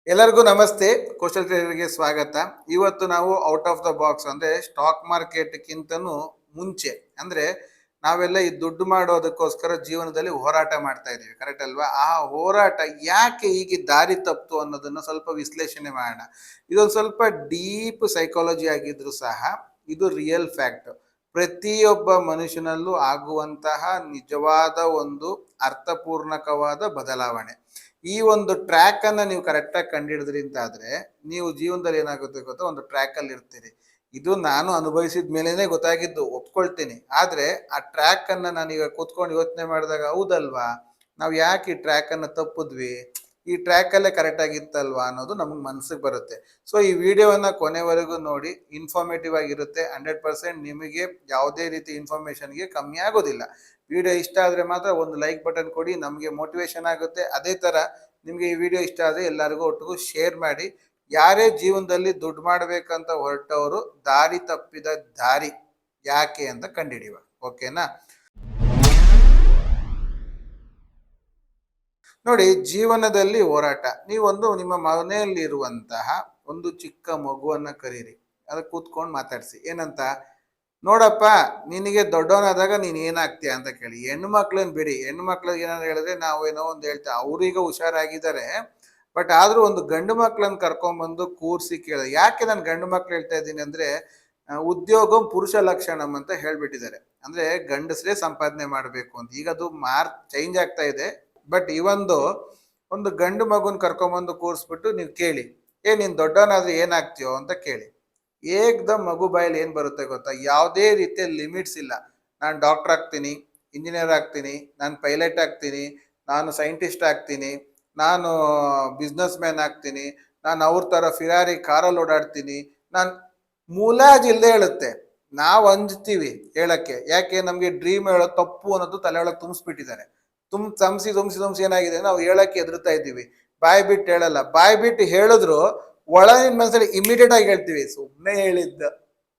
ಎಲ್ಲರಿಗೂ ನಮಸ್ತೆ. ಕೋಶಲ್ ಟ್ರೇಡರ್ಗೆ ಸ್ವಾಗತ. ಇವತ್ತು ನಾವು ಔಟ್ ಆಫ್ ದ ಬಾಕ್ಸ್ ಅಂದ್ರೆ ಸ್ಟಾಕ್ ಮಾರ್ಕೆಟ್ಗಿಂತನೂ ಮುಂಚೆ ಅಂದ್ರೆ ನಾವೆಲ್ಲ ಈ ದುಡ್ಡು ಮಾಡೋದಕ್ಕೋಸ್ಕರ ಜೀವನದಲ್ಲಿ ಹೋರಾಟ ಮಾಡ್ತಾ ಇದೀವಿ, ಕರೆಕ್ಟ್ ಅಲ್ವಾ? ಆ ಹೋರಾಟ ಯಾಕೆ ಹೀಗೆ ದಾರಿ ತಪ್ತು ಅನ್ನೋದನ್ನ ಸ್ವಲ್ಪ ವಿಶ್ಲೇಷಣೆ ಮಾಡೋಣ. ಇದೊಂದು ಸ್ವಲ್ಪ ಡೀಪ್ ಸೈಕಾಲಜಿ ಆಗಿದ್ರು ಸಹ ಇದು ರಿಯಲ್ ಫ್ಯಾಕ್ಟ್. ಪ್ರತಿಯೊಬ್ಬ ಮನುಷ್ಯನಲ್ಲೂ ಆಗುವಂತಹ ನಿಜವಾದ ಒಂದು ಅರ್ಥಪೂರ್ಣಕವಾದ ಬದಲಾವಣೆ. ಈ ಒಂದು ಟ್ರ್ಯಾಕ್ ಅನ್ನ ನೀವು ಕರೆಕ್ಟಾಗಿ ಕಂಡುಹಿಡಿದ್ರಿ ಅಂತಾದ್ರೆ ನೀವು ಜೀವನದಲ್ಲಿ ಏನಾಗುತ್ತೆ ಗೊತ್ತಾ, ಒಂದು ಟ್ರ್ಯಾಕ್ ಅಲ್ಲಿ ಇರ್ತೀರಿ. ಇದು ನಾನು ಅನುಭವಿಸಿದ ಮೇಲೇನೆ ಗೊತ್ತಾಗಿದ್ದು, ಒಪ್ಕೊಳ್ತೀನಿ. ಆದ್ರೆ ಆ ಟ್ರ್ಯಾಕ್ ಅನ್ನ ನಾನೀಗ ಕೂತ್ಕೊಂಡು ಯೋಚನೆ ಮಾಡಿದಾಗ ಹೌದಲ್ವಾ, ನಾವು ಯಾಕೆ ಈ ಟ್ರ್ಯಾಕ್ ಅನ್ನ ತಪ್ಪಿದ್ವಿ, ಈ ಟ್ರ್ಯಾಕ್ ಅಲ್ಲೇ ಕರೆಕ್ಟ್ ಆಗಿತ್ತಲ್ವಾ ಅನ್ನೋದು ನಮ್ಗೆ ಮನಸ್ಸಿಗೆ ಬರುತ್ತೆ. ಸೊ ಈ ವಿಡಿಯೋವನ್ನ ಕೊನೆವರೆಗೂ ನೋಡಿ, ಇನ್ಫಾರ್ಮೇಟಿವ್ ಆಗಿರುತ್ತೆ. 100% ನಿಮಗೆ ಯಾವುದೇ ರೀತಿ ಇನ್ಫಾರ್ಮೇಶನ್ಗೆ ಕಮ್ಮಿ ಆಗೋದಿಲ್ಲ. ವಿಡಿಯೋ ಇಷ್ಟ ಆದರೆ ಮಾತ್ರ ಒಂದು ಲೈಕ್ ಬಟನ್ ಕೊಡಿ, ನಮಗೆ ಮೋಟಿವೇಶನ್ ಆಗುತ್ತೆ. ಅದೇ ಥರ ನಿಮಗೆ ಈ ವಿಡಿಯೋ ಇಷ್ಟ ಆದರೆ ಎಲ್ಲರಿಗೂ ಒಟ್ಟಿಗೂ ಶೇರ್ ಮಾಡಿ. ಯಾರೇ ಜೀವನದಲ್ಲಿ ದುಡ್ಡು ಮಾಡಬೇಕಂತ ಹೊರಟವರು ದಾರಿ ತಪ್ಪಿದ ದಾರಿ ಯಾಕೆ ಅಂತ ಕಂಡುಹಿಡಿಯುವ, ಓಕೆನಾ? ನೋಡಿ, ಜೀವನದಲ್ಲಿ ಹೋರಾಟ. ನೀವೊಂದು ನಿಮ್ಮ ಮನೆಯಲ್ಲಿರುವಂತಹ ಒಂದು ಚಿಕ್ಕ ಮಗುವನ್ನ ಕರೀರಿ, ಅದಕ್ಕೆ ಕೂತ್ಕೊಂಡು ಮಾತಾಡಿಸಿ. ಏನಂತ, ನೋಡಪ್ಪ, ನಿನಗೆ ದೊಡ್ಡವನಾದಾಗ ನೀನು ಏನಾಗ್ತೀಯ ಅಂತ ಕೇಳಿ. ಹೆಣ್ಣು ಮಕ್ಳನ್ನ ಬಿಡಿ, ಹೆಣ್ಣು ಮಕ್ಳಿಗೆ ಏನಾದ್ರು ಹೇಳಿದ್ರೆ ನಾವು ಏನೋ ಒಂದು ಹೇಳ್ತೇವೆ, ಅವ್ರೀಗ ಹುಷಾರಾಗಿದ್ದಾರೆ. ಬಟ್ ಆದ್ರೂ ಒಂದು ಗಂಡು ಮಕ್ಳನ್ನ ಕರ್ಕೊಂಡ್ಬಂದು ಕೂರಿಸಿ ಕೇಳ. ಯಾಕೆ ನಾನು ಗಂಡು ಮಕ್ಳು ಹೇಳ್ತಾ ಇದ್ದೀನಿ ಅಂದ್ರೆ, ಉದ್ಯೋಗಂ ಪುರುಷ ಲಕ್ಷಣಂ ಅಂತ ಹೇಳ್ಬಿಟ್ಟಿದ್ದಾರೆ. ಅಂದ್ರೆ ಗಂಡಸರೇ ಸಂಪಾದನೆ ಮಾಡಬೇಕು ಅಂತ. ಈಗ ಅದು ಚೇಂಜ್ ಆಗ್ತಾ ಇದೆ. ಬಟ್ ಒಂದು ಗಂಡು ಮಗುನ್ ಕರ್ಕೊಂಬಂದು ಕೂರಿಸ್ಬಿಟ್ಟು ನೀವು ಕೇಳಿ, ನೀನ್ ದೊಡ್ಡವನಾದ್ರೆ ಏನಾಗ್ತೀಯೋ ಅಂತ ಕೇಳಿ. ಏಕ್ದಮ್ ಮಗು ಬಾಯಲ್ಲಿ ಏನ್ ಬರುತ್ತೆ ಗೊತ್ತಾ? ಯಾವುದೇ ರೀತಿಯ ಲಿಮಿಟ್ಸ್ ಇಲ್ಲ. ನಾನು ಡಾಕ್ಟರ್ ಆಗ್ತೀನಿ, ಇಂಜಿನಿಯರ್ ಆಗ್ತೀನಿ, ನಾನು ಪೈಲಟ್ ಆಗ್ತೀನಿ, ನಾನು ಸೈಂಟಿಸ್ಟ್ ಆಗ್ತೀನಿ, ನಾನು ಬಿಸ್ನೆಸ್ ಮ್ಯಾನ್ ಆಗ್ತೀನಿ, ನಾನು ಅವ್ರ ತರ ಫಿರಾರಿ ಕಾರಲ್ಲಿ ಓಡಾಡ್ತೀನಿ. ನಾನು ಮೂಲಾಜಿಲ್ದೆ ಹೇಳುತ್ತೆ. ನಾವು ಅಂಜ್ತೀವಿ ಹೇಳಕ್ಕೆ. ಯಾಕೆ? ನಮ್ಗೆ ಡ್ರೀಮ್ ಹೇಳೋದು ತಪ್ಪು ಅನ್ನೋದು ತಲೆ ಒಳಗೆ ತುಂಬಿಸ್ಬಿಟ್ಟಿದ್ದಾರೆ. ತುಂಬಿಸಿ ಏನಾಗಿದೆ, ನಾವು ಹೇಳಕ್ಕೆ ಎದುರ್ತಾ ಇದ್ದೀವಿ. ಬಾಯ್ ಬಿಟ್ಟು ಹೇಳಲ್ಲ. ಬಾಯ್ ಬಿಟ್ಟು ಹೇಳಿದ್ರು ಒಳಗಿನ ಮನಸ್ಸಲ್ಲಿ ಇಮಿಡಿಯೇಟ್ ಆಗಿ ಹೇಳ್ತೀವಿ, ಸುಮ್ಮನೆ ಹೇಳಿದ್ದ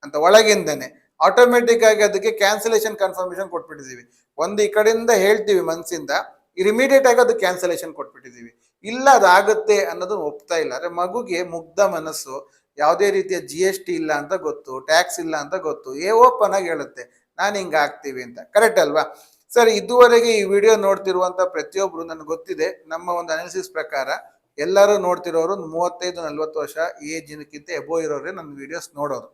ಅಂತ. ಒಳಗಿಂದನೆ ಆಟೋಮೆಟಿಕ್ ಆಗಿ ಅದಕ್ಕೆ ಕ್ಯಾನ್ಸಲೇಷನ್ ಕನ್ಫರ್ಮೇಶನ್ ಕೊಟ್ಬಿಟ್ಟಿದೀವಿ. ಒಂದು ಈ ಕಡೆಯಿಂದ ಹೇಳ್ತೀವಿ ಮನಸ್ಸಿಂದ, ಇಮಿಡಿಯೇಟ್ ಆಗಿ ಅದು ಕ್ಯಾನ್ಸಲೇಷನ್ ಕೊಟ್ಬಿಟ್ಟಿದೀವಿ. ಇಲ್ಲ, ಅದಾಗುತ್ತೆ ಅನ್ನೋದನ್ನ ಒಪ್ತಾ ಇಲ್ಲ. ಅಂದ್ರೆ ಮಗುಗೆ ಮುಗ್ಧ ಮನಸ್ಸು, ಯಾವುದೇ ರೀತಿಯ GST ಇಲ್ಲ ಅಂತ ಗೊತ್ತು, ಟ್ಯಾಕ್ಸ್ ಇಲ್ಲ ಅಂತ ಗೊತ್ತು, ಓಪನ್ ಆಗಿ ಹೇಳುತ್ತೆ ನಾನು ಹಿಂಗ ಆಗ್ತೀವಿ ಅಂತ. ಕರೆಕ್ಟ್ ಅಲ್ವಾ? ಸರ್, ಇದುವರೆಗೆ ಈ ವಿಡಿಯೋ ನೋಡ್ತಿರುವಂತ ಪ್ರತಿಯೊಬ್ರು, ನನಗೆ ಗೊತ್ತಿದೆ, ನಮ್ಮ ಒಂದು ಅನಾಲಿಸಿಸ್ ಪ್ರಕಾರ ಎಲ್ಲರೂ ನೋಡ್ತಿರೋರು 35-40 ವರ್ಷ ಏಜ್ಗಿಂತ ಎಬೋ ಇರೋರೇ ನನ್ನ ವಿಡಿಯೋಸ್ ನೋಡೋರು.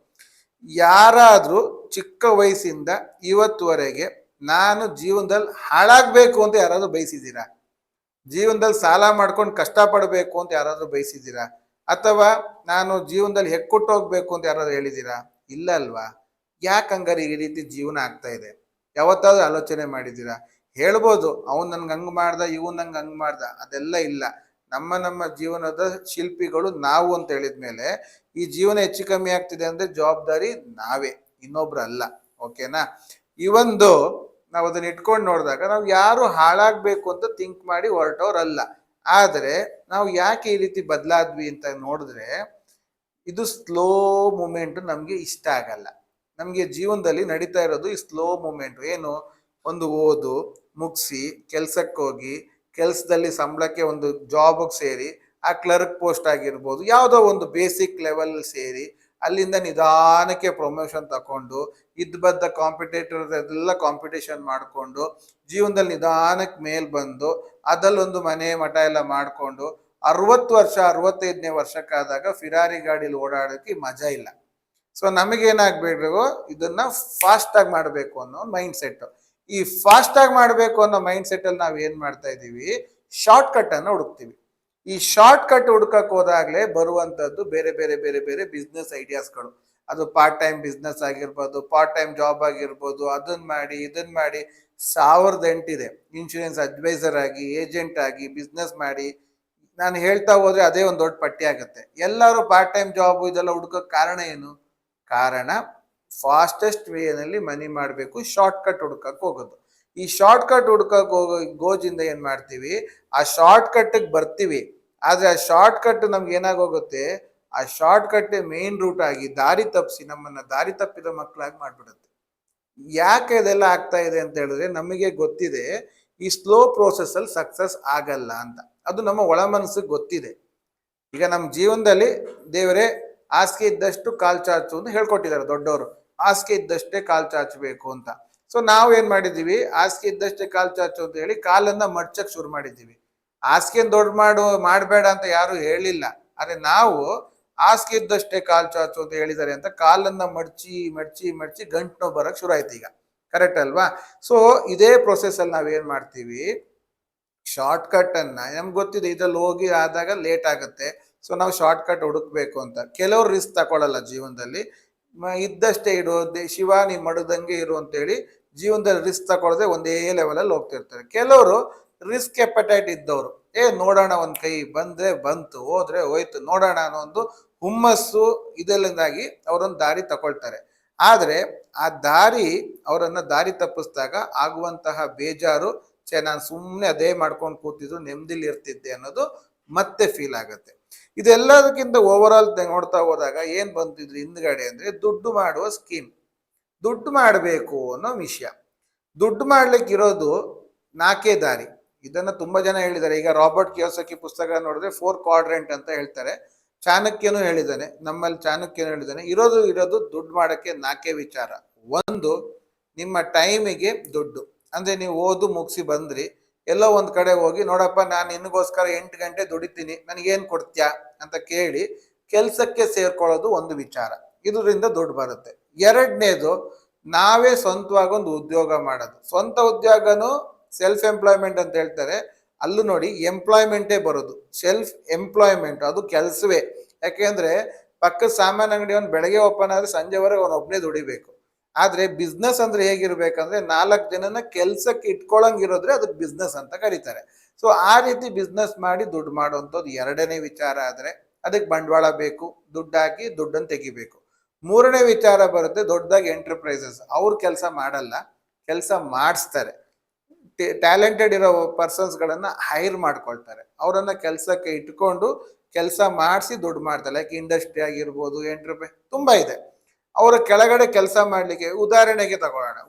ಯಾರಾದ್ರೂ ಚಿಕ್ಕ ವಯಸ್ಸಿಂದ ಇವತ್ತುವರೆಗೆ ನಾನು ಜೀವನದಲ್ಲಿ ಹಾಳಾಗ್ಬೇಕು ಅಂತ ಯಾರಾದ್ರೂ ಬಯಸಿದ್ದೀರಾ? ಜೀವನದಲ್ಲಿ ಸಾಲ ಮಾಡ್ಕೊಂಡು ಕಷ್ಟಪಡಬೇಕು ಅಂತ ಯಾರಾದ್ರೂ ಬಯಸಿದ್ದೀರಾ? ಅಥವಾ ನಾನು ಜೀವನದಲ್ಲಿ ಹೆಕ್ಕುಟ್ಟೋಗ್ಬೇಕು ಅಂತ ಯಾರಾದ್ರೂ ಹೇಳಿದ್ದೀರಾ? ಇಲ್ಲ ಅಲ್ವಾ? ಯಾಕಂಗಾರೆ ಈ ರೀತಿ ಜೀವನ ಆಗ್ತಾ ಇದೆ? ಯಾವತ್ತಾದ್ರೂ ಆಲೋಚನೆ ಮಾಡಿದ್ದೀರಾ? ಹೇಳ್ಬೋದು, ಅವ್ನು ನನ್ಗೆ ಹಂಗ್ ಮಾಡ್ದ, ಇವ್ ನಂಗೆ ಹಂಗ್ ಮಾಡ್ದ. ಅದೆಲ್ಲ ಇಲ್ಲ. ನಮ್ಮ ಜೀವನದ ಶಿಲ್ಪಿಗಳು ನಾವು ಅಂತ ಹೇಳಿದ್ಮೇಲೆ ಈ ಜೀವನ ಹೆಚ್ಚು ಕಮ್ಮಿ ಆಗ್ತಿದೆ ಅಂದ್ರೆ ಜವಾಬ್ದಾರಿ ನಾವೇ, ಇನ್ನೊಬ್ರು ಅಲ್ಲ. ಓಕೆನಾ? ಈ ಒಂದು ನಾವು ಅದನ್ನ ಇಟ್ಕೊಂಡು ನೋಡಿದಾಗ ನಾವು ಯಾರು ಹಾಳಾಗ್ಬೇಕು ಅಂತ ಥಿಂಕ್ ಮಾಡಿ ಹೊರಟವ್ರಲ್ಲ. ಆದ್ರೆ ನಾವು ಯಾಕೆ ಈ ರೀತಿ ಬದಲಾದ್ವಿ ಅಂತ ನೋಡಿದ್ರೆ, ಇದು ಸ್ಲೋ ಮೂಮೆಂಟ್ ನಮ್ಗೆ ಇಷ್ಟ ಆಗಲ್ಲ. ನಮ್ಗೆ ಜೀವನದಲ್ಲಿ ನಡೀತಾ ಇರೋದು ಈ ಸ್ಲೋ ಮೂಮೆಂಟ್. ಏನು? ಒಂದು ಓದು ಮುಗಿಸಿ ಕೆಲ್ಸಕ್ಕೆ ಹೋಗಿ, ಕೆಲ್ಸದಲ್ಲಿ ಸಂಬಳಕ್ಕೆ ಒಂದು ಜಾಬ್ಗೆ ಸೇರಿ, ಆ ಕ್ಲರ್ಕ್ ಪೋಸ್ಟ್ ಆಗಿರ್ಬೋದು, ಯಾವುದೋ ಒಂದು ಬೇಸಿಕ್ ಲೆವೆಲ್ ಸೇರಿ, ಅಲ್ಲಿಂದ ನಿಧಾನಕ್ಕೆ ಪ್ರಮೋಷನ್ ತಕೊಂಡು, ಬದ್ದ ಕಾಂಪಿಟೇಟರ್ ಎಲ್ಲ ಕಾಂಪಿಟೇಷನ್ ಮಾಡಿಕೊಂಡು, ಜೀವನದಲ್ಲಿ ನಿಧಾನಕ್ಕೆ ಮೇಲ್ ಬಂದು, ಅದಲ್ಲೊಂದು ಮನೆ ಮಠ ಎಲ್ಲ ಮಾಡಿಕೊಂಡು 60 ವರ್ಷ 65ನೇ ವರ್ಷಕ್ಕಾದಾಗ ಫಿರಾರಿ ಗಾಡಿಲಿ ಓಡಾಡೋಕ್ಕೆ ಮಜಾ ಇಲ್ಲ. ಸೊ ನಮಗೇನಾಗ್ಬೇಕು, ಇದನ್ನ ಫಾಸ್ಟ್ ಆಗಿ ಮಾಡಬೇಕು ಅನ್ನೋ ಮೈಂಡ್ ಸೆಟ್. ಈ ಫಾಸ್ಟ್ ಆಗಿ ಮಾಡಬೇಕು ಅನ್ನೋ ಮೈಂಡ್ ಸೆಟ್ ಅಲ್ಲಿ ನಾವ್ ಏನ್ ಮಾಡ್ತಾ ಇದೀವಿ, ಶಾರ್ಟ್ ಕಟ್ ಅನ್ನ ಹುಡುಕ್ತಿವಿ. ಈ ಶಾರ್ಟ್ ಕಟ್ ಹುಡುಕಕ್ ಹೋದಾಗ್ಲೇ ಬರುವಂತದ್ದು ಬೇರೆ ಬೇರೆ ಬೇರೆ ಬೇರೆ ಬಿಸ್ನೆಸ್ ಐಡಿಯಾಸ್ಗಳು. ಅದು ಪಾರ್ಟ್ ಟೈಮ್ ಬಿಸ್ನೆಸ್ ಆಗಿರ್ಬೋದು, ಪಾರ್ಟ್ ಟೈಮ್ ಜಾಬ್ ಆಗಿರ್ಬೋದು, ಅದನ್ನ ಮಾಡಿ ಇದನ್ನ ಮಾಡಿ. 1008 ಇದೆ. ಇನ್ಶೂರೆನ್ಸ್ ಅಡ್ವೈಸರ್ ಆಗಿ, ಏಜೆಂಟ್ ಆಗಿ, ಬಿಸ್ನೆಸ್ ಮಾಡಿ, ನಾನು ಹೇಳ್ತಾ ಹೋದ್ರೆ ಅದೇ ಒಂದು ದೊಡ್ಡ ಪಟ್ಟಿ ಆಗುತ್ತೆ. ಎಲ್ಲರೂ ಪಾರ್ಟ್ ಟೈಮ್ ಜಾಬ್ ಇದೆಲ್ಲ ಹುಡುಕಕ್ ಕಾರಣ ಏನು? ಕಾರಣ ಫಾಸ್ಟೆಸ್ಟ್ ವೇನಲ್ಲಿ ಮನಿ ಮಾಡಬೇಕು, ಶಾರ್ಟ್ ಕಟ್ ಹುಡುಕಕ್ ಹೋಗೋದು. ಈ ಶಾರ್ಟ್ ಕಟ್ ಹುಡುಕಕ್ ಗೋಜಿಂದ ಏನ್ ಮಾಡ್ತೀವಿ, ಆ ಶಾರ್ಟ್ ಕಟ್ ಬರ್ತೀವಿ. ಆದ್ರೆ ಆ ಶಾರ್ಟ್ ಕಟ್ ನಮ್ಗೆ ಏನಾಗೋಗುತ್ತೆ, ಆ ಶಾರ್ಟ್ ಕಟ್ ಮೇನ್ ರೂಟ್ ಆಗಿ ದಾರಿ ತಪ್ಪಿಸಿ ನಮ್ಮನ್ನ ದಾರಿ ತಪ್ಪಿದ ಮಕ್ಕಳಾಗಿ ಮಾಡ್ಬಿಡುತ್ತೆ. ಯಾಕೆ ಇದೆಲ್ಲ ಆಗ್ತಾ ಇದೆ ಅಂತ ಹೇಳಿದ್ರೆ, ನಮಗೆ ಗೊತ್ತಿದೆ ಈ ಸ್ಲೋ ಪ್ರೋಸೆಸ್ ಅಲ್ಲಿ ಸಕ್ಸಸ್ ಆಗಲ್ಲ ಅಂತ. ಅದು ನಮ್ಮ ಒಳ ಮನಸ್ಸಿಗೆ ಗೊತ್ತಿದೆ. ಈಗ ನಮ್ಮ ಜೀವನದಲ್ಲಿ ದೇವರೇ ಹಾಸಿಗೆ ಇದ್ದಷ್ಟು ಕಾಲ್ ಚಾಚು ಅಂತ ಹೇಳ್ಕೊಟ್ಟಿದ್ದಾರೆ ದೊಡ್ಡವರು. ಹಾಸಿಗೆ ಇದ್ದಷ್ಟೇ ಕಾಲ್ ಚಾಚಬೇಕು ಅಂತ. ಸೊ ನಾವು ಏನ್ ಮಾಡಿದೀವಿ, ಹಾಸಿಗೆ ಇದ್ದಷ್ಟೇ ಕಾಲ್ ಚಾಚು ಅಂತ ಹೇಳಿ ಕಾಲನ್ನ ಮಡ್ಚಕ್ ಶುರು ಮಾಡಿದ್ದೀವಿ. ಹಾಸಿಗೆ ದೊಡ್ಡ ಮಾಡಬೇಡ ಅಂತ ಯಾರು ಹೇಳಿಲ್ಲ. ಆದ್ರೆ ನಾವು ಹಾಸಿಗೆ ಇದ್ದಷ್ಟೇ ಕಾಲ್ ಚಾಚು ಅಂತ ಹೇಳಿದ್ದಾರೆ ಅಂತ ಕಾಲನ್ನ ಮಡ್ಚಿ ಮಡ್ಚಿ ಮಡ್ಚಿ ಗಂಟು ನೋವು ಬರಕ್ ಶುರು ಆಯ್ತು ಈಗ. ಕರೆಕ್ಟ್ ಅಲ್ವಾ? ಸೊ ಇದೇ ಪ್ರೊಸೆಸ್ ಅಲ್ಲಿ ನಾವೇನ್ ಮಾಡ್ತೀವಿ, ಶಾರ್ಟ್ ಕಟ್ ಅನ್ನ, ನಮ್ಗೆ ಗೊತ್ತಿದೆ ಇದ್ರಲ್ಲಿ ಹೋಗಿ ಆದಾಗ ಲೇಟ್ ಆಗುತ್ತೆ, ಸೊ ನಾವು ಶಾರ್ಟ್ ಕಟ್ ಹುಡುಕ್ಬೇಕು ಅಂತ. ಕೆಲವರು ರಿಸ್ಕ್ ತಗೊಳ್ಳಲ್ಲ ಜೀವನದಲ್ಲಿ. ಇದ್ದಷ್ಟೇ ಇಡು, ಶಿವ ನೀ ಮಡದಂಗೆ ಇರು ಅಂತೇಳಿ ಜೀವನದಲ್ಲಿ ರಿಸ್ಕ್ ತಗೊಳ್ಳದೆ ಒಂದೇ ಲೆವೆಲಲ್ಲಿ ಹೋಗ್ತಿರ್ತಾರೆ. ಕೆಲವರು ರಿಸ್ಕ್ ಎಪಟೈಟ್ ಇದ್ದವರು, ನೋಡೋಣ ಒಂದ್ ಕೈ ಬಂದ್ರೆ ಬಂತು, ಹೋದ್ರೆ ಹೋಯ್ತು, ನೋಡೋಣ ಅನ್ನೋ ಒಂದು ಹುಮ್ಮಸ್ಸು ಇದೆಲ್ಲದಾಗಿ ಅವರೊಂದು ದಾರಿ ತಗೊಳ್ತಾರೆ. ಆದ್ರೆ ಆ ದಾರಿ ಅವರನ್ನ ದಾರಿ ತಪ್ಪಿಸಿದಾಗ ಆಗುವಂತಹ ಬೇಜಾರು, ನಾನು ಸುಮ್ಮನೆ ಅದೇ ಮಾಡ್ಕೊಂಡು ಕೂತಿದ್ರು ನೆಮ್ಮದಿಲಿ ಇರ್ತಿದ್ದೆ ಅನ್ನೋದು ಮತ್ತೆ ಫೀಲ್ ಆಗುತ್ತೆ. ಇದೆಲ್ಲದಕ್ಕಿಂತ ಓವರ್ ಆಲ್ ನೋಡ್ತಾ ಹೋದಾಗ ಏನ್ ಬಂತಿದ್ರು ಹಿಂದ್ಗಡೆ ಅಂದ್ರೆ ದುಡ್ಡು ಮಾಡುವ ಸ್ಕೀಮ್. ದುಡ್ಡು ಮಾಡಬೇಕು ಅನ್ನೋ ವಿಷಯ. ದುಡ್ಡು ಮಾಡ್ಲಿಕ್ಕೆ ಇರೋದು ನಾಲ್ಕೇ ದಾರಿ. ಇದನ್ನ ತುಂಬಾ ಜನ ಹೇಳಿದ್ದಾರೆ. ಈಗ ರಾಬರ್ಟ್ ಕಿಯೋಸಕಿ ಪುಸ್ತಕ ನೋಡಿದ್ರೆ 4 ಕ್ವಾಡ್ರೆಂಟ್ ಅಂತ ಹೇಳ್ತಾರೆ. ಚಾಣಕ್ಯನು ಹೇಳಿದ್ದಾನೆ, ನಮ್ಮಲ್ಲಿ ಚಾಣಕ್ಯನು ಹೇಳಿದ್ದಾನೆ, ಇರೋದು ದುಡ್ಡು ಮಾಡಕ್ಕೆ ನಾಲ್ಕೇ ವಿಚಾರ. ಒಂದು, ನಿಮ್ಮ ಟೈಮಿಗೆ ದುಡ್ಡು. ಅಂದ್ರೆ ನೀವು ಓದು ಮುಗಿಸಿ ಬಂದ್ರಿ, ಎಲ್ಲೋ ಒಂದ್ ಕಡೆ ಹೋಗಿ, ನೋಡಪ್ಪ ನಾನು ನಿನಗೋಸ್ಕರ 8 ಗಂಟೆ ದುಡಿತೀನಿ, ನನಗೇನ್ ಕೊಡ್ತೀಯಾ ಅಂತ ಕೇಳಿ ಕೆಲ್ಸಕ್ಕೆ ಸೇರ್ಕೊಳ್ಳೋದು ಒಂದು ವಿಚಾರ. ಇದರಿಂದ ದುಡ್ಡು ಬರುತ್ತೆ. ಎರಡನೇದು, ನಾವೇ ಸ್ವಂತವಾಗಿ ಒಂದು ಉದ್ಯೋಗ ಮಾಡೋದು. ಸ್ವಂತ ಉದ್ಯೋಗನು ಸೆಲ್ಫ್ ಎಂಪ್ಲಾಯ್ಮೆಂಟ್ ಅಂತ ಹೇಳ್ತಾರೆ. ಅಲ್ಲೂ ನೋಡಿ ಎಂಪ್ಲಾಯ್ಮೆಂಟೇ ಬರೋದು, ಸೆಲ್ಫ್ ಎಂಪ್ಲಾಯ್ಮೆಂಟ್ ಅದು ಕೆಲಸವೇ. ಯಾಕೆಂದ್ರೆ ಪಕ್ಕದ ಸಾಮಾನ್ ಅಂಗಡಿ ಅವ್ನು ಬೆಳಗ್ಗೆ ಓಪನ್ ಆದ್ರೆ ಸಂಜೆವರೆಗೆ ಅವನು ಒಬ್ಬನೇ ದುಡಿಬೇಕು. ಆದ್ರೆ ಬಿಸ್ನೆಸ್ ಅಂದ್ರೆ ಹೇಗಿರ್ಬೇಕಂದ್ರೆ 4 ಜನನ ಕೆಲ್ಸಕ್ಕೆ ಇಟ್ಕೊಳಂಗಿರೋದ್ರೆ ಅದಕ್ಕೆ ಬಿಸ್ನೆಸ್ ಅಂತ ಕರೀತಾರೆ. ಸೊ ಆ ರೀತಿ ಬಿಸ್ನೆಸ್ ಮಾಡಿ ದುಡ್ಡು ಮಾಡುವಂಥದ್ದು ಎರಡನೇ ವಿಚಾರ. ಆದ್ರೆ ಅದಕ್ಕೆ ಬಂಡವಾಳ ಬೇಕು, ದುಡ್ಡು ಹಾಕಿ ದುಡ್ಡನ್ನು ತೆಗಿಬೇಕು. ಮೂರನೇ ವಿಚಾರ ಬರುತ್ತೆ ದೊಡ್ಡದಾಗಿ ಎಂಟರ್ಪ್ರೈಸಸ್. ಅವ್ರು ಕೆಲಸ ಮಾಡಲ್ಲ, ಕೆಲಸ ಮಾಡಿಸ್ತಾರೆ. ಟ್ಯಾಲೆಂಟೆಡ್ ಇರೋ ಪರ್ಸನ್ಸ್ಗಳನ್ನ ಹೈರ್ ಮಾಡ್ಕೊಳ್ತಾರೆ, ಅವರನ್ನ ಕೆಲಸಕ್ಕೆ ಇಟ್ಕೊಂಡು ಕೆಲಸ ಮಾಡಿಸಿ ದುಡ್ಡು ಮಾಡ್ತಾರೆ. ಲೈಕ್ ಇಂಡಸ್ಟ್ರಿ ಆಗಿರ್ಬೋದು, ಎಂಟರ್ಪ್ರೈಸ್ ತುಂಬಾ ಇದೆ. ಅವರ ಕೆಳಗಡೆ ಕೆಲಸ ಮಾಡ್ಲಿಕ್ಕೆ ಉದಾಹರಣೆಗೆ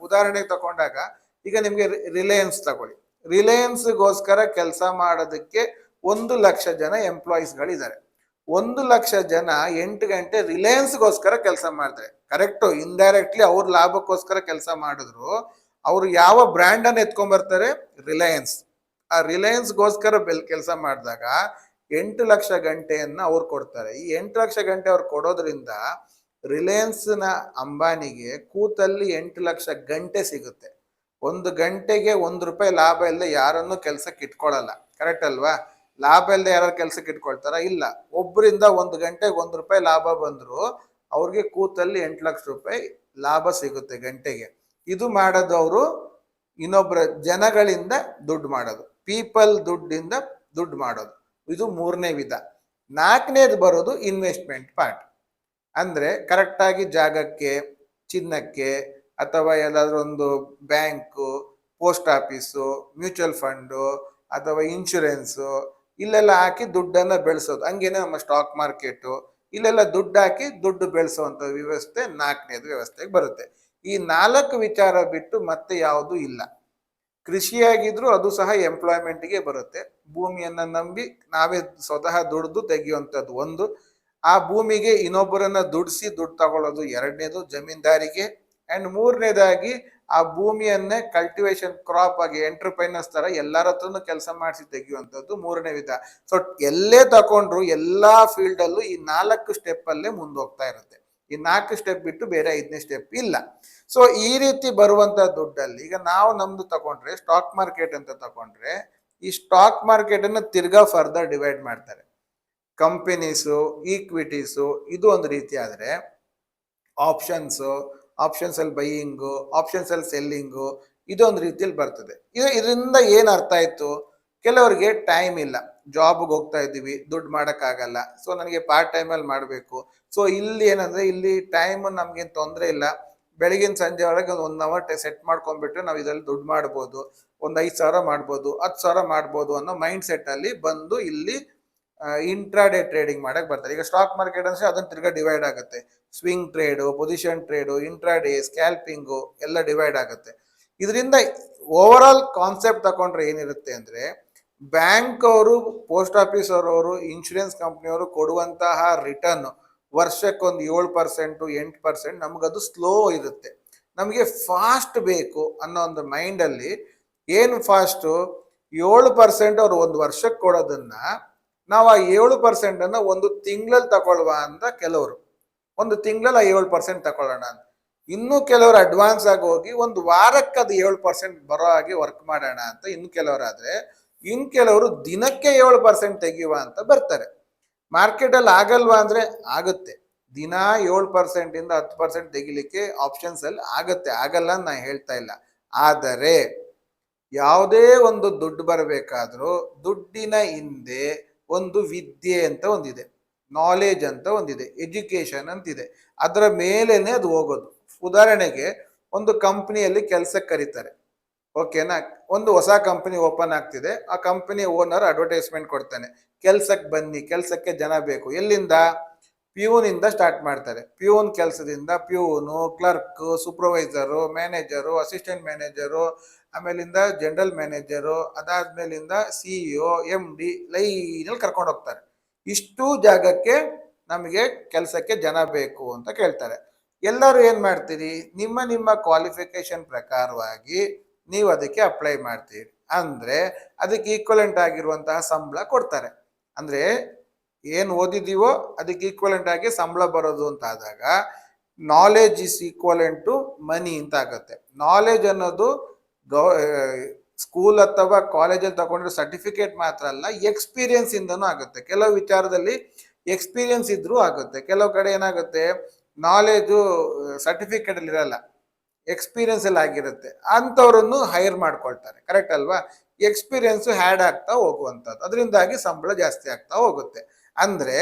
ತಗೊಂಡಾಗ ಈಗ ನಿಮ್ಗೆ ರಿಲಯನ್ಸ್ ತಗೊಳ್ಳಿ. ರಿಲಯನ್ಸ್ಗೋಸ್ಕರ ಕೆಲಸ ಮಾಡೋದಕ್ಕೆ 1,00,000 ಜನ ಎಂಪ್ಲಾಯೀಸ್ಗಳಿದ್ದಾರೆ. 1,00,000 ಜನ 8 ಗಂಟೆ ರಿಲಯನ್ಸ್ಗೋಸ್ಕರ ಕೆಲಸ ಮಾಡ್ತಾರೆ. ಕರೆಕ್ಟು, ಇಂಡೈರೆಕ್ಟ್ಲಿ ಅವ್ರ ಲಾಭಕ್ಕೋಸ್ಕರ ಕೆಲಸ ಮಾಡಿದ್ರು. ಅವ್ರು ಯಾವ ಬ್ರ್ಯಾಂಡ್ ಅನ್ನು ಎತ್ಕೊಂಡ್ ಬರ್ತಾರೆ? ರಿಲಯನ್ಸ್. ಆ ರಿಲಯನ್ಸ್ಗೋಸ್ಕರ ಕೆಲಸ ಮಾಡಿದಾಗ 8 ಲಕ್ಷ ಗಂಟೆಯನ್ನ ಅವ್ರು ಕೊಡ್ತಾರೆ. ಈ 8 ಲಕ್ಷ ಗಂಟೆ ಅವ್ರು ಕೊಡೋದ್ರಿಂದ ರಿಲಯನ್ಸ್ ನ ಅಂಬಾನಿಗೆ ಕೂತಲ್ಲಿ 8 ಲಕ್ಷ ಗಂಟೆ ಸಿಗುತ್ತೆ. 1 ಗಂಟೆಗೆ ₹1 ಲಾಭ ಇಲ್ಲದೆ ಯಾರನ್ನು ಕೆಲ್ಸಕ್ಕೆ ಇಟ್ಕೊಳ್ಳಲ್ಲ. ಕರೆಕ್ಟ್ ಅಲ್ವಾ? ಲಾಭ ಇಲ್ಲದೆ ಯಾರು ಕೆಲ್ಸಕ್ಕೆ ಇಟ್ಕೊಳ್ತಾರ? ಇಲ್ಲ. ಒಬ್ಬರಿಂದ 1 ಗಂಟೆಗೆ ₹1 ಲಾಭ ಬಂದ್ರು ಅವ್ರಿಗೆ ಕೂತಲ್ಲಿ 8 ಲಕ್ಷ ರೂಪಾಯಿ ಲಾಭ ಸಿಗುತ್ತೆ ಗಂಟೆಗೆ. ಇದು ಮಾಡೋದು ಅವರು ಇನ್ನೊಬ್ಬರ ಜನಗಳಿಂದ ದುಡ್ಡು ಮಾಡೋದು, ಪೀಪಲ್ ದುಡ್ಡಿಂದ ದುಡ್ಡು ಮಾಡೋದು. ಇದು ಮೂರನೇ ವಿಧ. ನಾಲ್ಕನೇದು ಬರೋದು ಇನ್ವೆಸ್ಟ್ಮೆಂಟ್ ಪಾರ್ಟ್. ಅಂದ್ರೆ ಕರೆಕ್ಟ್ ಆಗಿ ಜಾಗಕ್ಕೆ, ಚಿನ್ನಕ್ಕೆ, ಅಥವಾ ಎಲ್ಲಾದ್ರೂ ಒಂದು bank, post office, mutual fund ಅಥವಾ ಇನ್ಶೂರೆನ್ಸು ಇಲ್ಲೆಲ್ಲ ಹಾಕಿ ದುಡ್ಡನ್ನ ಬೆಳೆಸೋದು. ಹಂಗೇನೆ ನಮ್ಮ ಸ್ಟಾಕ್ ಮಾರ್ಕೆಟು, ಇಲ್ಲೆಲ್ಲ ದುಡ್ಡು ಹಾಕಿ ದುಡ್ಡು ಬೆಳೆಸುವಂತ ವ್ಯವಸ್ಥೆ ನಾಲ್ಕನೇದು ವ್ಯವಸ್ಥೆಗೆ ಬರುತ್ತೆ. ಈ 4 ವಿಚಾರ ಬಿಟ್ಟು ಮತ್ತೆ ಯಾವುದು ಇಲ್ಲ. ಕೃಷಿಯಾಗಿದ್ರು ಅದು ಸಹ ಎಂಪ್ಲಾಯ್ಮೆಂಟ್ಗೆ ಬರುತ್ತೆ. ಭೂಮಿಯನ್ನ ನಂಬಿ ನಾವೇ ಸ್ವತಃ ದುಡ್ದು ತೆಗೆಯುವಂಥದ್ದು ಒಂದು. ಆ ಭೂಮಿಗೆ ಇನ್ನೊಬ್ಬರನ್ನ ದುಡ್ಸಿ ದುಡ್ಡು ತಗೊಳ್ಳೋದು ಎರಡನೇದು, ಜಮೀನ್ದಾರಿಗೆ. ಅಂಡ್ ಮೂರನೇದಾಗಿ ಆ ಭೂಮಿಯನ್ನೇ ಕಲ್ಟಿವೇಶನ್ ಕ್ರಾಪ್ ಆಗಿ ಎಂಟರ್ಪ್ರೈನರ್ಸ್ ತರ ಎಲ್ಲರ ಹತ್ರನು ಕೆಲಸ ಮಾಡಿಸಿ ತೆಗೆಯುವಂಥದ್ದು ಮೂರನೇ ವಿಧ. ಸೊ ಎಲ್ಲೇ ತಕೊಂಡ್ರು ಎಲ್ಲಾ ಫೀಲ್ಡ್ ಅಲ್ಲೂ ಈ 4 ಸ್ಟೆಪ್ ಅಲ್ಲೇ ಮುಂದೋಗ್ತಾ ಇರುತ್ತೆ. ಈ 4 ಸ್ಟೆಪ್ ಬಿಟ್ಟು ಬೇರೆ 5ನೇ ಸ್ಟೆಪ್ ಇಲ್ಲ. ಸೊ ಈ ರೀತಿ ಬರುವಂತ ದುಡ್ಡಲ್ಲಿ ಈಗ ನಾವು ನಮ್ದು ತಗೊಂಡ್ರೆ ಸ್ಟಾಕ್ ಮಾರ್ಕೆಟ್ ಅಂತ ತಗೊಂಡ್ರೆ, ಈ ಸ್ಟಾಕ್ ಮಾರ್ಕೆಟ್ ಅನ್ನ ತಿರ್ಗಾ ಫರ್ದರ್ ಡಿವೈಡ್ ಮಾಡ್ತಾರೆ. ಕಂಪನೀಸು, ಈಕ್ವಿಟೀಸು ಇದು ಒಂದು ರೀತಿ ಆದ್ರೆ, ಆಪ್ಷನ್ಸ್ ಅಲ್ಲಿ ಬೈಯಿಂಗು, ಆಪ್ಷನ್ಸ್ ಅಲ್ಲಿ ಸೆಲ್ಲಿಂಗು ಇದೊಂದು ರೀತಿಯಲ್ಲಿ ಬರ್ತದೆ. ಇದರಿಂದ ಏನ್ ಅರ್ಥ ಆಯ್ತು? ಕೆಲವರಿಗೆ ಟೈಮ್ ಇಲ್ಲ, ಜಾಬ್ಗೆ ಹೋಗ್ತಾ ಇದ್ದೀವಿ, ದುಡ್ಡು ಮಾಡೋಕ್ಕಾಗಲ್ಲ, ಸೊ ನನಗೆ ಪಾರ್ಟ್ ಟೈಮಲ್ಲಿ ಮಾಡಬೇಕು. ಸೊ ಇಲ್ಲಿ ಏನಂದ್ರೆ ಇಲ್ಲಿ ಟೈಮ್ ನಮ್ಗೇನು ತೊಂದರೆ ಇಲ್ಲ, ಬೆಳಗಿನ ಸಂಜೆ ಒಳಗೆ 1 ಅವರ್ ಸೆಟ್ ಮಾಡ್ಕೊಂಡ್ಬಿಟ್ರೆ ನಾವು ಇದರಲ್ಲಿ ದುಡ್ಡು ಮಾಡ್ಬೋದು, ಒಂದು 5,000 ಮಾಡ್ಬೋದು, 10,000 ಮಾಡ್ಬೋದು ಅನ್ನೋ ಮೈಂಡ್ ಸೆಟ್ ಅಲ್ಲಿ ಬಂದು ಇಲ್ಲಿ ಇಂಟ್ರಾಡೇ ಟ್ರೇಡಿಂಗ್ ಮಾಡಕ್ ಬರ್ತಾರೆ. ಈಗ ಸ್ಟಾಕ್ ಮಾರ್ಕೆಟ್ ಅಂದ್ರೆ ಅದನ್ನ ತಿರ್ಗಾ ಡಿವೈಡ್ ಆಗುತ್ತೆ. Swing trade, position trade, intraday, scalping ಎಲ್ಲ ಡಿವೈಡ್ ಆಗುತ್ತೆ. ಇದರಿಂದ ಓವರ್ ಆಲ್ ಕಾನ್ಸೆಪ್ಟ್ ತಗೊಂಡ್ರೆ ಏನಿರುತ್ತೆ ಅಂದ್ರೆ, ಬ್ಯಾಂಕ್ ಅವರು, ಪೋಸ್ಟ್ ಆಫೀಸ್ ಅವರು, ಇನ್ಶೂರೆನ್ಸ್ ಕಂಪ್ನಿಯವರು ಕೊಡುವಂತಹ ರಿಟರ್ನ್ ವರ್ಷಕ್ಕೊಂದು 7%, 8%, ನಮಗದು ಸ್ಲೋ ಇರುತ್ತೆ. ನಮಗೆ ಫಾಸ್ಟ್ ಬೇಕು ಅನ್ನೋ ಒಂದು ಮೈಂಡಲ್ಲಿ ಏನು ಫಾಸ್ಟು, 7% ಅವರು ಒಂದು ವರ್ಷಕ್ಕೆ ಕೊಡೋದನ್ನ ನಾವು ಆ 7% ಒಂದು ತಿಂಗಳಲ್ಲಿ ತಗೊಳ್ಳುವ ಅಂತ ಕೆಲವರು, ಒಂದು ತಿಂಗಳಲ್ಲಿ ಆ 7% ತಗೊಳ್ಳೋಣ ಅಂತ. ಇನ್ನು ಕೆಲವರು ಅಡ್ವಾನ್ಸ್ ಆಗಿ ಹೋಗಿ ಒಂದು ವಾರಕ್ಕೆ ಅದು 7% ಬರೋ ಹಾಗೆ ವರ್ಕ್ ಮಾಡೋಣ ಅಂತ ಇನ್ನು ಕೆಲವರಾದ್ರೆ, ಇನ್ ಕೆಲವರು ದಿನಕ್ಕೆ 7% ತೆಗೆಯುವ ಅಂತ ಬರ್ತಾರೆ. ಮಾರ್ಕೆಟಲ್ಲಿ ಆಗಲ್ವಾ ಅಂದ್ರೆ ಆಗುತ್ತೆ. ದಿನ 7% ಇಂದ 10% ತೆಗಿಲಿಕ್ಕೆ ಆಪ್ಷನ್ಸ್ ಅಲ್ಲಿ ಆಗುತ್ತೆ, ಆಗಲ್ಲ ಅಂತ ನಾ ಹೇಳ್ತಾ ಇಲ್ಲ. ಆದರೆ ಯಾವುದೇ ಒಂದು ದುಡ್ಡು ಬರಬೇಕಾದ್ರೂ ದುಡ್ಡಿನ ಹಿಂದೆ ಒಂದು ವಿದ್ಯೆ ಅಂತ ಒಂದಿದೆ, ನಾಲೆಜ್ ಅಂತ ಒಂದಿದೆ, ಎಜುಕೇಶನ್ ಅಂತಿದೆ. ಅದರ ಮೇಲೇನೆ ಅದು ಹೋಗೋದು. ಉದಾಹರಣೆಗೆ ಒಂದು ಕಂಪ್ನಿಯಲ್ಲಿ ಕೆಲಸಕ್ಕೆ ಕರೀತಾರೆ, ಓಕೆನಾ? ಒಂದು ಹೊಸ ಕಂಪನಿ ಓಪನ್ ಆಗ್ತಿದೆ, ಆ ಕಂಪನಿ ಓನರ್ ಅಡ್ವರ್ಟೈಸ್ಮೆಂಟ್ ಕೊಡ್ತಾನೆ, ಕೆಲ್ಸಕ್ಕೆ ಬನ್ನಿ, ಕೆಲಸಕ್ಕೆ ಜನ ಬೇಕು. ಎಲ್ಲಿಂದ? ಪ್ಯೂನಿಂದ ಸ್ಟಾರ್ಟ್ ಮಾಡ್ತಾರೆ. ಪ್ಯೂನ್ ಕೆಲಸದಿಂದ ಪ್ಯೂನು, clerk, supervisor, manager, assistant manager, ಆಮೇಲಿಂದ ಜನರಲ್ ಮ್ಯಾನೇಜರು, ಅದಾದ್ಮೇಲಿಂದ CEO, MD ಲೈನಲ್ಲಿ ಕರ್ಕೊಂಡು ಹೋಗ್ತಾರೆ. ಇಷ್ಟು ಜಾಗಕ್ಕೆ ನಮಗೆ ಕೆಲಸಕ್ಕೆ ಜನ ಬೇಕು ಅಂತ ಕೇಳ್ತಾರೆ. ಎಲ್ಲರೂ ಏನ್ ಮಾಡ್ತೀರಿ? ನಿಮ್ಮ ನಿಮ್ಮ ಕ್ವಾಲಿಫಿಕೇಶನ್ ಪ್ರಕಾರವಾಗಿ ನೀವು ಅದಕ್ಕೆ ಅಪ್ಲೈ ಮಾಡ್ತೀರಿ. ಅಂದ್ರೆ ಅದಕ್ಕೆ ಈಕ್ವಲೆಂಟ್ ಆಗಿರುವಂತಹ ಸಂಬಳ ಕೊಡ್ತಾರೆ. ಅಂದ್ರೆ ಏನು ಓದಿದೀವೋ ಅದಕ್ಕೆ ಈಕ್ವಲೆಂಟ್ ಆಗಿ ಸಂಬಳ ಬರೋದು ಅಂತ ಆದಾಗ ನಾಲೆಜ್ ಇಸ್ ಈಕ್ವಲೆಂಟ್ ಟು ಮನಿ ಅಂತ ಆಗುತ್ತೆ. ನಾಲೆಜ್ ಅನ್ನೋದು ಸ್ಕೂಲ್ ಅಥವಾ ಕಾಲೇಜಲ್ಲಿ ತಗೊಂಡಿರೋ ಸರ್ಟಿಫಿಕೇಟ್ ಮಾತ್ರ ಅಲ್ಲ, ಎಕ್ಸ್ಪೀರಿಯನ್ಸ್ ಇಂದನೂ ಆಗುತ್ತೆ. ಕೆಲವು ವಿಚಾರದಲ್ಲಿ ಎಕ್ಸ್ಪೀರಿಯನ್ಸ್ ಇದ್ರೂ ಆಗುತ್ತೆ. ಕೆಲವು ಕಡೆ ಏನಾಗುತ್ತೆ, ನಾಲೆಜು ಸರ್ಟಿಫಿಕೇಟ್ ಅಲ್ಲಿ ಇರಲ್ಲ, ಎಕ್ಸ್ಪೀರಿಯನ್ಸ್ ಎಲ್ಲ ಆಗಿರುತ್ತೆ, ಅಂಥವ್ರನ್ನು ಹೈರ್ ಮಾಡ್ಕೊಳ್ತಾರೆ. ಕರೆಕ್ಟ್ ಅಲ್ವಾ? ಎಕ್ಸ್ಪೀರಿಯನ್ಸ್ ಹ್ಯಾಡ್ ಆಗ್ತಾ ಹೋಗುವಂಥದ್ದು, ಅದರಿಂದಾಗಿ ಸಂಬಳ ಜಾಸ್ತಿ ಆಗ್ತಾ ಹೋಗುತ್ತೆ. ಅಂದ್ರೆ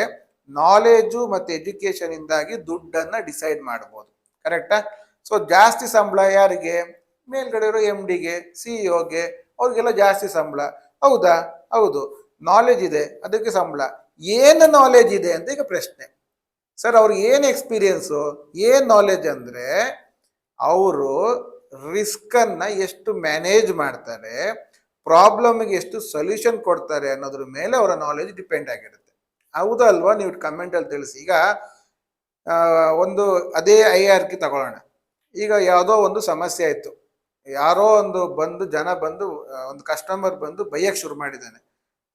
ನಾಲೆಜು ಮತ್ತೆ ಎಜುಕೇಶನ್ ಇಂದಾಗಿ ದುಡ್ಡನ್ನ ಡಿಸೈಡ್ ಮಾಡ್ಬೋದು. ಕರೆಕ್ಟಾ? ಸೊ ಜಾಸ್ತಿ ಸಂಬಳ ಯಾರಿಗೆ? ಮೇಲ್ಗಡೆ ಇರೋ MDಗೆ, CEO ಗೆ, ಅವ್ರಿಗೆಲ್ಲ ಜಾಸ್ತಿ ಸಂಬಳ. ಹೌದಾ? ಹೌದು. ನಾಲೆಜ್ ಇದೆ, ಅದಕ್ಕೆ ಸಂಬಳ. ಏನು ನಾಲೆಜ್ ಇದೆ ಅಂತ ಈಗ ಪ್ರಶ್ನೆ. ಸರ್ ಅವ್ರಿಗೆ ಏನು ಎಕ್ಸ್ಪೀರಿಯನ್ಸು, ಏನು ನಾಲೆಜ್ ಅಂದ್ರೆ ಅವರು ರಿಸ್ಕ್ ಅನ್ನ ಎಷ್ಟು ಮ್ಯಾನೇಜ್ ಮಾಡ್ತಾರೆ, ಪ್ರಾಬ್ಲಮ್ಗೆ ಎಷ್ಟು ಸೊಲ್ಯೂಷನ್ ಕೊಡ್ತಾರೆ ಅನ್ನೋದ್ರ ಮೇಲೆ ಅವರ ನಾಲೆಜ್ ಡಿಪೆಂಡ್ ಆಗಿರುತ್ತೆ. ಹೌದಾ ಅಲ್ವಾ? ನೀವು ಕಮೆಂಟ್ ಅಲ್ಲಿ ತಿಳಿಸಿ. ಈಗ ಒಂದು ಅದೇ IRK ತಗೊಳ್ಳೋಣ. ಈಗ ಯಾವುದೋ ಒಂದು ಸಮಸ್ಯೆ ಆಯ್ತು, ಯಾರೋ ಒಂದು ಬಂದು ಜನ ಬಂದು ಒಂದು ಕಸ್ಟಮರ್ ಬಂದು ಬೈಯಕ್ ಶುರು ಮಾಡಿದ್ದಾನೆ.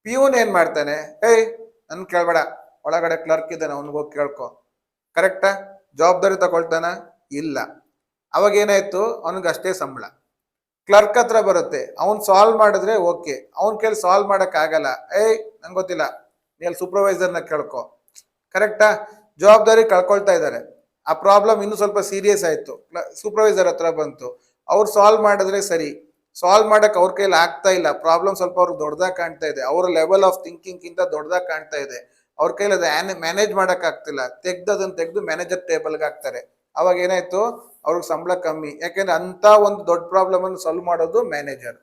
ಪಿಯೂನ್ ಏನ್ ಮಾಡ್ತಾನೆ? ಏಯ್ ನನ್ ಕೇಳ್ಬೇಡ, ಒಳಗಡೆ ಕ್ಲರ್ಕ್ ಇದ್ದಾನೆ, ಅವ್ನಿಗೆ ಹೋಗಿ ಕೇಳ್ಕೊ. ಕರೆಕ್ಟಾ? ಜವಾಬ್ದಾರಿ ತಗೊಳ್ತಾನ? ಇಲ್ಲ. ಅವಾಗ ಏನಾಯ್ತು, ಅವನಿಗೆ ಅಷ್ಟೇ ಸಂಬಳ. ಕ್ಲರ್ಕ್ ಹತ್ರ ಬರುತ್ತೆ, ಅವ್ನು ಸಾಲ್ವ್ ಮಾಡಿದ್ರೆ ಓಕೆ, ಅವ್ನ ಕೈಲಿ ಸಾಲ್ವ್ ಮಾಡಕ್ ಆಗಲ್ಲ, ಏಯ್ ನಂಗೆ ಗೊತ್ತಿಲ್ಲ, ನೀ ಸೂಪರ್ವೈಸರ್ನ ಕೇಳ್ಕೊ. ಕರೆಕ್ಟಾ? ಜವಾಬ್ದಾರಿ ಕಳ್ಕೊಳ್ತಾ ಇದ್ದಾರೆ. ಆ ಪ್ರಾಬ್ಲಮ್ ಇನ್ನೂ ಸ್ವಲ್ಪ ಸೀರಿಯಸ್ ಆಯ್ತು, ಸೂಪರ್ವೈಸರ್ ಹತ್ರ ಬಂತು, ಅವ್ರು ಸಾಲ್ವ್ ಮಾಡಿದ್ರೆ ಸರಿ, ಸಾಲ್ವ್ ಮಾಡಕ್ ಅವ್ರ ಕೈಲಿ ಆಗ್ತಾ ಇಲ್ಲ, ಪ್ರಾಬ್ಲಮ್ ಸ್ವಲ್ಪ ಅವ್ರಿಗೆ ದೊಡ್ಡದಾಗಿ ಕಾಣ್ತಾ ಇದೆ, ಅವ್ರ ಲೆವೆಲ್ ಆಫ್ ಥಿಂಕಿಂಗ್ ಗಿಂತ ದೊಡ್ಡದಾಗಿ ಕಾಣ್ತಾ ಇದೆ, ಅವ್ರ ಕೈಲಿ ಅದು ಮ್ಯಾನೇಜ್ ಮಾಡಕ್ ಆಗ್ತಿಲ್ಲ, ಅದನ್ನ ತೆಗೆದು ಮ್ಯಾನೇಜರ್ ಟೇಬಲ್ಗೆ ಹಾಕ್ತಾರೆ. ಅವಾಗ ಏನಾಯ್ತು, ಅವ್ರಿಗೆ ಸಂಬಳ ಕಮ್ಮಿ. ಯಾಕೆಂದ್ರೆ ಅಂತ ಒಂದು ದೊಡ್ಡ ಪ್ರಾಬ್ಲಮ್ ಅನ್ನು ಸಾಲ್ವ್ ಮಾಡೋದು ಮ್ಯಾನೇಜರ್.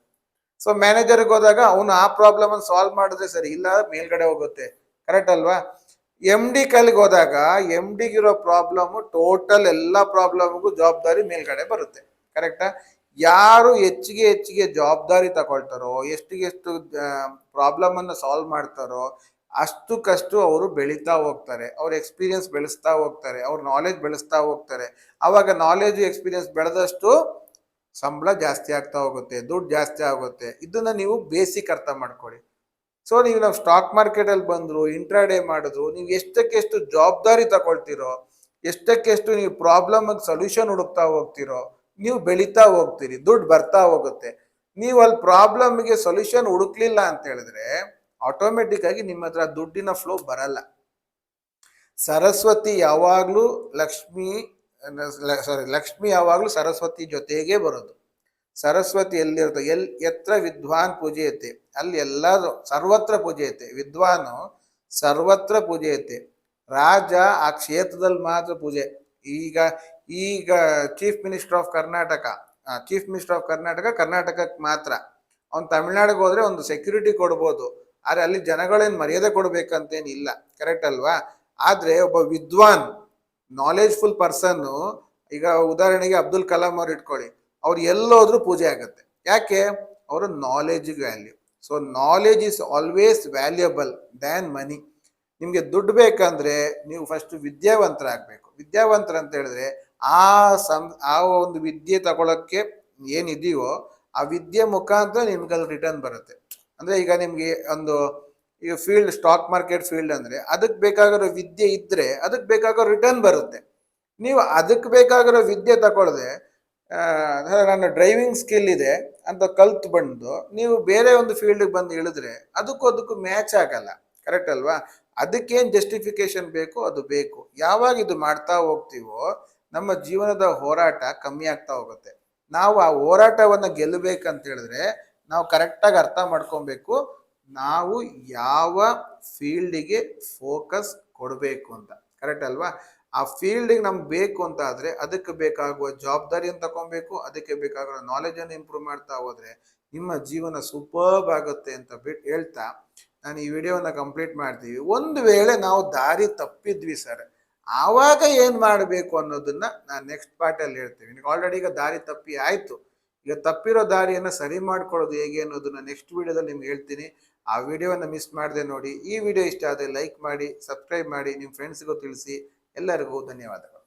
ಸೊ ಮ್ಯಾನೇಜರ್ಗೆ ಹೋದಾಗ ಅವನು ಆ ಪ್ರಾಬ್ಲಮ್ ಅನ್ನು ಸಾಲ್ವ್ ಮಾಡಿದ್ರೆ ಸರಿ, ಇಲ್ಲ ಮೇಲ್ಗಡೆ ಹೋಗುತ್ತೆ. ಕರೆಕ್ಟ್ ಅಲ್ವಾ? MD ಕೈಲಿಗೆ ಹೋದಾಗ MDಗಿರೋ ಪ್ರಾಬ್ಲಮ್ ಟೋಟಲ್ ಎಲ್ಲ ಪ್ರಾಬ್ಲಮ್ಗೂ ಜವಾಬ್ದಾರಿ ಮೇಲ್ಗಡೆ ಬರುತ್ತೆ. ಕರೆಕ್ಟಾ? ಯಾರು ಹೆಚ್ಚಿಗೆ ಜವಾಬ್ದಾರಿ ತಗೊಳ್ತಾರೋ, ಎಷ್ಟು ಪ್ರಾಬ್ಲಮ್ ಅನ್ನು ಸಾಲ್ವ್ ಮಾಡ್ತಾರೋ ಅಷ್ಟಕ್ಕಷ್ಟು ಅವರು ಬೆಳೀತಾ ಹೋಗ್ತಾರೆ, ಅವ್ರ ಎಕ್ಸ್ಪೀರಿಯನ್ಸ್ ಬೆಳೆಸ್ತಾ ಹೋಗ್ತಾರೆ, ಅವ್ರ ನಾಲೆಜ್ ಬೆಳೆಸ್ತಾ ಹೋಗ್ತಾರೆ. ಅವಾಗ ನಾಲೆಜ್ ಎಕ್ಸ್ಪೀರಿಯನ್ಸ್ ಬೆಳೆದಷ್ಟು ಸಂಬಳ ಜಾಸ್ತಿ ಆಗ್ತಾ ಹೋಗುತ್ತೆ, ದುಡ್ಡು ಜಾಸ್ತಿ ಆಗುತ್ತೆ. ಇದನ್ನ ನೀವು ಬೇಸಿಕ್ ಅರ್ಥ ಮಾಡ್ಕೊಳ್ಳಿ. ಸೊ ನಾವು ಸ್ಟಾಕ್ ಮಾರ್ಕೆಟ್ ಅಲ್ಲಿ ಬಂದ್ರು, ಇಂಟ್ರಾಡೇ ಮಾಡಿದ್ರು, ನೀವು ಎಷ್ಟಕ್ಕೆಷ್ಟು ಜವಾಬ್ದಾರಿ ತಗೊಳ್ತಿರೋ, ಎಷ್ಟಕ್ಕೆಷ್ಟು ನೀವು ಪ್ರಾಬ್ಲಮ್ ಸೊಲ್ಯೂಷನ್ ಹುಡುಕ್ತಾ ಹೋಗ್ತಿರೋ, ನೀವು ಬೆಳೀತಾ ಹೋಗ್ತೀರಿ, ದುಡ್ಡು ಬರ್ತಾ ಹೋಗುತ್ತೆ. ನೀವು ಅಲ್ಲಿ ಪ್ರಾಬ್ಲಮ್ಗೆ ಸೊಲ್ಯೂಷನ್ ಹುಡುಕ್ಲಿಲ್ಲ ಅಂತ ಹೇಳಿದ್ರೆ ಆಟೋಮೆಟಿಕ್ ಆಗಿ ನಿಮ್ಮ ಹತ್ರ ದುಡ್ಡಿನ ಫ್ಲೋ ಬರಲ್ಲ. ಸರಸ್ವತಿ ಯಾವಾಗ್ಲೂ ಲಕ್ಷ್ಮಿ ಯಾವಾಗ್ಲೂ ಸರಸ್ವತಿ ಜೊತೆಗೆ ಬರೋದು. ಸರಸ್ವತಿ ಎಲ್ಲಿರುತ್ತೆ? ಎತ್ರ ವಿದ್ವಾನ್ ಪೂಜೆಯತೆ, ಅಲ್ಲಿ ಎಲ್ಲರೂ ಸರ್ವತ್ರ ಪೂಜೆಯತೆ. ವಿದ್ವಾನು ಸರ್ವತ್ರ ಪೂಜೆಯತೆ, ರಾಜ ಆ ಕ್ಷೇತ್ರದಲ್ಲಿ ಮಾತ್ರ ಪೂಜೆ. ಈಗ ಈಗ ಚೀಫ್ ಮಿನಿಸ್ಟರ್ ಆಫ್ ಕರ್ನಾಟಕ ಕರ್ನಾಟಕಕ್ಕೆ ಮಾತ್ರ. ಅವ್ನು ತಮಿಳ್ನಾಡಿಗೆ ಹೋದ್ರೆ ಒಂದು ಸೆಕ್ಯೂರಿಟಿ ಕೊಡ್ಬೋದು, ಆದ್ರೆ ಅಲ್ಲಿ ಜನಗಳೇನು ಮರ್ಯಾದೆ ಕೊಡ್ಬೇಕಂತೇನಿಲ್ಲ. ಕರೆಕ್ಟ್ ಅಲ್ವಾ? ಆದ್ರೆ ಒಬ್ಬ ವಿದ್ವಾನ್ ನಾಲೆಜ್ಫುಲ್ ಪರ್ಸನ್, ಈಗ ಉದಾಹರಣೆಗೆ ಅಬ್ದುಲ್ ಕಲಾಂ ಅವ್ರು ಇಟ್ಕೊಳ್ಳಿ, ಅವ್ರು ಎಲ್ಲೋದ್ರೂ ಪೂಜೆ ಆಗತ್ತೆ. ಯಾಕೆ? ಅವರ knowledge value. So knowledge is always valuable than money. ನಿಮಗೆ ದುಡ್ಡು ಬೇಕಂದ್ರೆ ನೀವು ಫಸ್ಟ್ ವಿದ್ಯಾವಂತರಾಗಬೇಕು. ವಿದ್ಯಾವಂತರ ಅಂತ ಹೇಳಿದ್ರೆ ಆ ಒಂದು ವಿದ್ಯೆ ತಗೊಳಕ್ಕೆ ಏನಿದೆಯೋ ಆ ವಿದ್ಯೆ ಮುಖಾಂತರ ನಿಮ್ಗೆ ಅಲ್ಲಿ ರಿಟರ್ನ್ ಬರುತ್ತೆ. ಅಂದ್ರೆ ಈಗ ನಿಮ್ಗೆ ಈಗ ಫೀಲ್ಡ್ ಸ್ಟಾಕ್ ಮಾರ್ಕೆಟ್ ಫೀಲ್ಡ್ ಅಂದ್ರೆ ಅದಕ್ಕೆ ಬೇಕಾಗಿರೋ ವಿದ್ಯೆ ಇದ್ರೆ ಅದಕ್ಕೆ ಬೇಕಾಗಿರೋ ರಿಟರ್ನ್ ಬರುತ್ತೆ. ನೀವು ಅದಕ್ಕೆ ಬೇಕಾಗಿರೋ ವಿದ್ಯೆ ತಗೊಳ್ಳದೆ ನನ್ನ ಡ್ರೈವಿಂಗ್ ಸ್ಕಿಲ್ ಇದೆ ಅಂತ ಕಲ್ತು ಬಂದು ನೀವು ಬೇರೆ ಒಂದು ಫೀಲ್ಡ್ಗೆ ಬಂದು ಇಳಿದ್ರೆ ಅದಕ್ಕೂ ಮ್ಯಾಚ್ ಆಗಲ್ಲ. ಕರೆಕ್ಟ್ ಅಲ್ವಾ? ಅದಕ್ಕೇನು ಜಸ್ಟಿಫಿಕೇಶನ್ ಬೇಕೋ ಅದು ಬೇಕು. ಯಾವಾಗ ಇದು ಮಾಡ್ತಾ ಹೋಗ್ತೀವೋ ನಮ್ಮ ಜೀವನದ ಹೋರಾಟ ಕಮ್ಮಿ ಆಗ್ತಾ ಹೋಗುತ್ತೆ. ನಾವು ಆ ಹೋರಾಟವನ್ನು ಗೆಲ್ಲಬೇಕಂತ ಹೇಳಿದ್ರೆ ನಾವು ಕರೆಕ್ಟಾಗಿ ಅರ್ಥ ಮಾಡ್ಕೊಬೇಕು ನಾವು ಯಾವ ಫೀಲ್ಡಿಗೆ ಫೋಕಸ್ ಕೊಡಬೇಕು ಅಂತ. ಕರೆಕ್ಟ್ ಅಲ್ವಾ? ಆ ಫೀಲ್ಡಿಗೆ ನಮ್ಗೆ ಬೇಕು ಅಂತ ಆದರೆ ಅದಕ್ಕೆ ಬೇಕಾಗುವ ಜವಾಬ್ದಾರಿಯನ್ನು ತಗೊಬೇಕು, ಅದಕ್ಕೆ ಬೇಕಾಗುವ ನಾಲೆಜನ್ನು ಇಂಪ್ರೂವ್ ಮಾಡ್ತಾ ಹೋದ್ರೆ ನಿಮ್ಮ ಜೀವನ ಸೂಪರ್ಬ್ ಆಗುತ್ತೆ ಅಂತ ಹೇಳ್ತಾ ನಾನು ಈ ವಿಡಿಯೋನ ಕಂಪ್ಲೀಟ್ ಮಾಡ್ತೀವಿ. ಒಂದು ವೇಳೆ ನಾವು ದಾರಿ ತಪ್ಪಿದ್ವಿ ಸರ್, ಆವಾಗ ಏನು ಮಾಡಬೇಕು ಅನ್ನೋದನ್ನ ನಾನು ನೆಕ್ಸ್ಟ್ ಪಾರ್ಟಲ್ಲಿ ಹೇಳ್ತೀವಿ. ನಿನಗೆ ಆಲ್ರೆಡಿ ಈಗ ದಾರಿ ತಪ್ಪಿ ಆಯಿತು, ಈಗ ತಪ್ಪಿರೋ ದಾರಿಯನ್ನು ಸರಿ ಮಾಡ್ಕೊಳ್ಳೋದು ಹೇಗೆ ಅನ್ನೋದನ್ನ ನೆಕ್ಸ್ಟ್ ವಿಡಿಯೋದಲ್ಲಿ ನಿಮ್ಗೆ ಹೇಳ್ತೀನಿ. ಆ ವಿಡಿಯೋನ ಮಿಸ್ ಮಾಡದೆ ನೋಡಿ. ಈ ವಿಡಿಯೋ ಇಷ್ಟ ಆದರೆ ಲೈಕ್ ಮಾಡಿ, ಸಬ್ಸ್ಕ್ರೈಬ್ ಮಾಡಿ, ನಿಮ್ಮ ಫ್ರೆಂಡ್ಸ್ಗೂ ತಿಳಿಸಿ. ಎಲ್ಲರಿಗೂ ಧನ್ಯವಾದಗಳು.